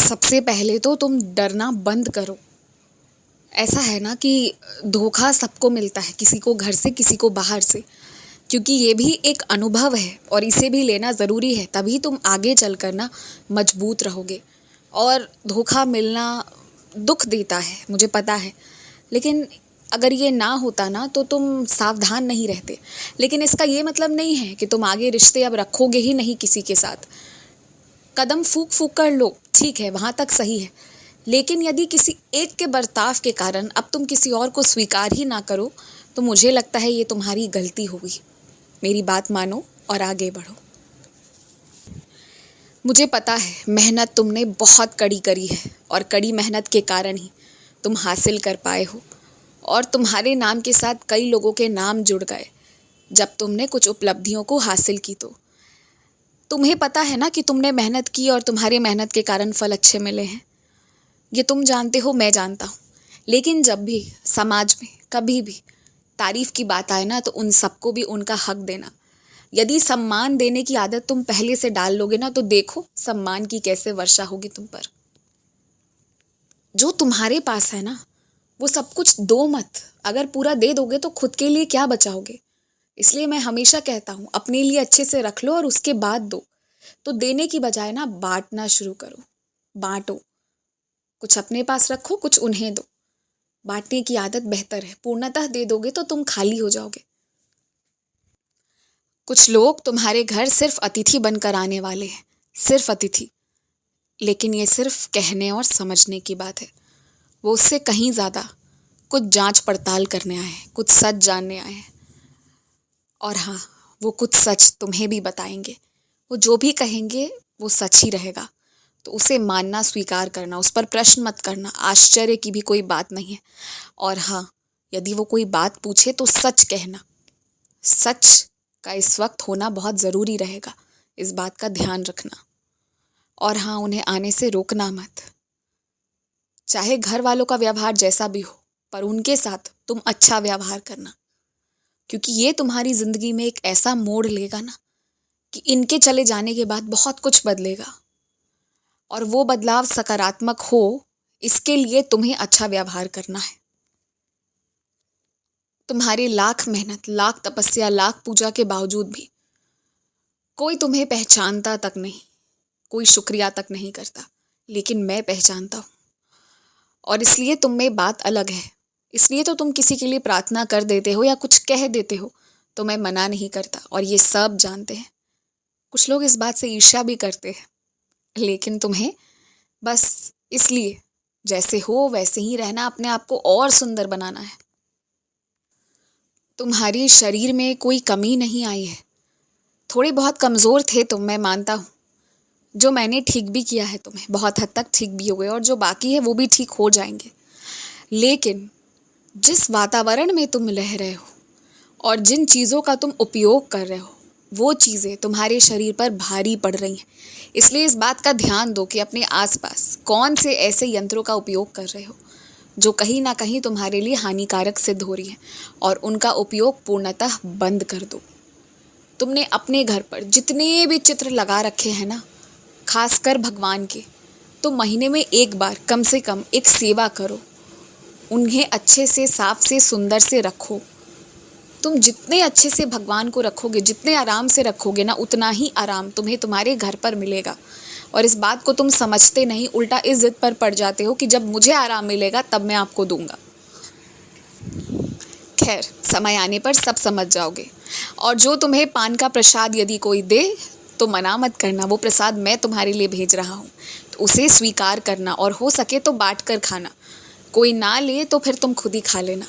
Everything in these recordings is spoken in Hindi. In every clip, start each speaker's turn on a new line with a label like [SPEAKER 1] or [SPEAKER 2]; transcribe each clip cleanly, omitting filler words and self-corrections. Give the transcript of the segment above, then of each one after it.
[SPEAKER 1] सबसे पहले तो तुम डरना बंद करो। ऐसा है ना कि धोखा सबको मिलता है, किसी को घर से, किसी को बाहर से। क्योंकि ये भी एक अनुभव है और इसे भी लेना ज़रूरी है, तभी तुम आगे चलकर ना मजबूत रहोगे। और धोखा मिलना दुख देता है, मुझे पता है, लेकिन अगर ये ना होता ना तो तुम सावधान नहीं रहते। लेकिन इसका ये मतलब नहीं है कि तुम आगे रिश्ते अब रखोगे ही नहीं किसी के साथ। कदम फूंक फूंक कर लो, ठीक है, वहाँ तक सही है। लेकिन यदि किसी एक के बर्ताव के कारण अब तुम किसी और को स्वीकार ही ना करो, तो मुझे लगता है ये तुम्हारी गलती होगी। मेरी बात मानो और आगे बढ़ो। मुझे पता है मेहनत तुमने बहुत कड़ी करी है और कड़ी मेहनत के कारण ही तुम हासिल कर पाए हो। और तुम्हारे नाम के साथ कई लोगों के नाम जुड़ गए जब तुमने कुछ उपलब्धियों को हासिल की। तो तुम्हें पता है ना कि तुमने मेहनत की और तुम्हारी मेहनत के कारण फल अच्छे मिले हैं। ये तुम जानते हो, मैं जानता हूँ। लेकिन जब भी समाज में कभी भी तारीफ की बात आए ना, तो उन सबको भी उनका हक देना। यदि सम्मान देने की आदत तुम पहले से डाल लोगे ना, तो देखो सम्मान की कैसे वर्षा होगी तुम पर। जो तुम्हारे पास है ना, वो सब कुछ दो मत। अगर पूरा दे दोगे तो खुद के लिए क्या बचाओगे। इसलिए मैं हमेशा कहता हूँ, अपने लिए अच्छे से रख लो और उसके बाद दो। तो देने की बजाय ना बांटना शुरू करो। बांटो, कुछ अपने पास रखो, कुछ उन्हें दो। बांटने की आदत बेहतर है। पूर्णतः दे दोगे तो तुम खाली हो जाओगे। कुछ लोग तुम्हारे घर सिर्फ अतिथि बनकर आने वाले हैं, सिर्फ अतिथि। लेकिन ये सिर्फ कहने और समझने की बात है। वो उससे कहीं ज़्यादा कुछ जांच पड़ताल करने आए हैं, कुछ सच जानने आए हैं। और हाँ, वो कुछ सच तुम्हें भी बताएंगे। वो जो भी कहेंगे वो सच ही रहेगा। तो उसे मानना, स्वीकार करना, उस पर प्रश्न मत करना। आश्चर्य की भी कोई बात नहीं है। और हाँ, यदि वो कोई बात पूछे तो सच कहना। सच का इस वक्त होना बहुत ज़रूरी रहेगा, इस बात का ध्यान रखना। और हाँ, उन्हें आने से रोकना मत। चाहे घर वालों का व्यवहार जैसा भी हो, पर उनके साथ तुम अच्छा व्यवहार करना। क्योंकि ये तुम्हारी ज़िंदगी में एक ऐसा मोड़ लेगा ना कि इनके चले जाने के बाद बहुत कुछ बदलेगा। और वो बदलाव सकारात्मक हो, इसके लिए तुम्हें अच्छा व्यवहार करना है। तुम्हारी लाख मेहनत, लाख तपस्या, लाख पूजा के बावजूद भी कोई तुम्हें पहचानता तक नहीं, कोई शुक्रिया तक नहीं करता। लेकिन मैं पहचानता हूँ। और इसलिए तुम में बात अलग है। इसलिए तो तुम किसी के लिए प्रार्थना कर देते हो या कुछ कह देते हो, तो मैं मना नहीं करता। और ये सब जानते हैं। कुछ लोग इस बात से ईर्ष्या भी करते हैं। लेकिन तुम्हें बस इसलिए जैसे हो वैसे ही रहना, अपने आप को और सुंदर बनाना है। तुम्हारी शरीर में कोई कमी नहीं आई है। थोड़े बहुत कमज़ोर थे तुम, मैं मानता हूँ। जो मैंने ठीक भी किया है तुम्हें, बहुत हद तक ठीक भी हो गए, और जो बाकी है वो भी ठीक हो जाएंगे। लेकिन जिस वातावरण में तुम रह रहे हो और जिन चीज़ों का तुम उपयोग कर रहे हो, वो चीज़ें तुम्हारे शरीर पर भारी पड़ रही हैं। इसलिए इस बात का ध्यान दो कि अपने आसपास कौन से ऐसे यंत्रों का उपयोग कर रहे हो जो कहीं ना कहीं तुम्हारे लिए हानिकारक सिद्ध हो रही हैं, और उनका उपयोग पूर्णतः बंद कर दो। तुमने अपने घर पर जितने भी चित्र लगा रखे हैं ना, खासकर भगवान के, तो महीने में एक बार कम से कम एक सेवा करो। उन्हें अच्छे से, साफ से, सुंदर से रखो। तुम जितने अच्छे से भगवान को रखोगे, जितने आराम से रखोगे ना, उतना ही आराम तुम्हें तुम्हारे घर पर मिलेगा। और इस बात को तुम समझते नहीं, उल्टा इस जिद पर पड़ जाते हो कि जब मुझे आराम मिलेगा तब मैं आपको दूंगा। खैर, समय आने पर सब समझ जाओगे। और जो तुम्हें पान का प्रसाद यदि कोई दे तो मना मत करना। वो प्रसाद मैं तुम्हारे लिए भेज रहा हूँ, तो उसे स्वीकार करना, और हो सके तो बांट कर खाना। कोई ना ले तो फिर तुम खुद ही खा लेना।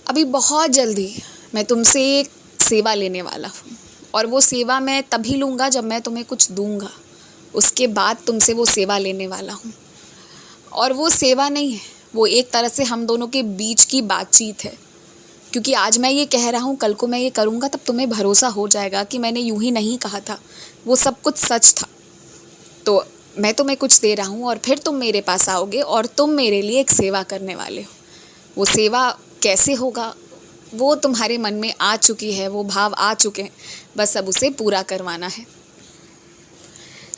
[SPEAKER 1] अभी बहुत जल्दी मैं तुमसे एक सेवा लेने वाला हूँ, और वो सेवा मैं तभी लूँगा जब मैं तुम्हें कुछ दूँगा। उसके बाद तुमसे वो सेवा लेने वाला हूँ। और वो सेवा नहीं है, वो एक तरह से हम दोनों के बीच की बातचीत है। क्योंकि आज मैं ये कह रहा हूँ, कल को मैं ये करूँगा, तब तुम्हें भरोसा हो जाएगा कि मैंने यूं ही नहीं कहा था, वो सब कुछ सच था। तो मैं तुम्हें कुछ दे रहा हूँ और फिर तुम मेरे पास आओगे और तुम मेरे लिए एक सेवा करने वाले हो। वो सेवा कैसे होगा, वो तुम्हारे मन में आ चुकी है, वो भाव आ चुके हैं, बस अब उसे पूरा करवाना है।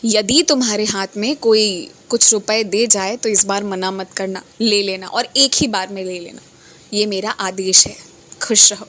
[SPEAKER 1] यदि तुम्हारे हाथ में कोई कुछ रुपए दे जाए तो इस बार मना मत करना, ले लेना और एक ही बार में ले लेना। ये मेरा आदेश है। खुश रहो।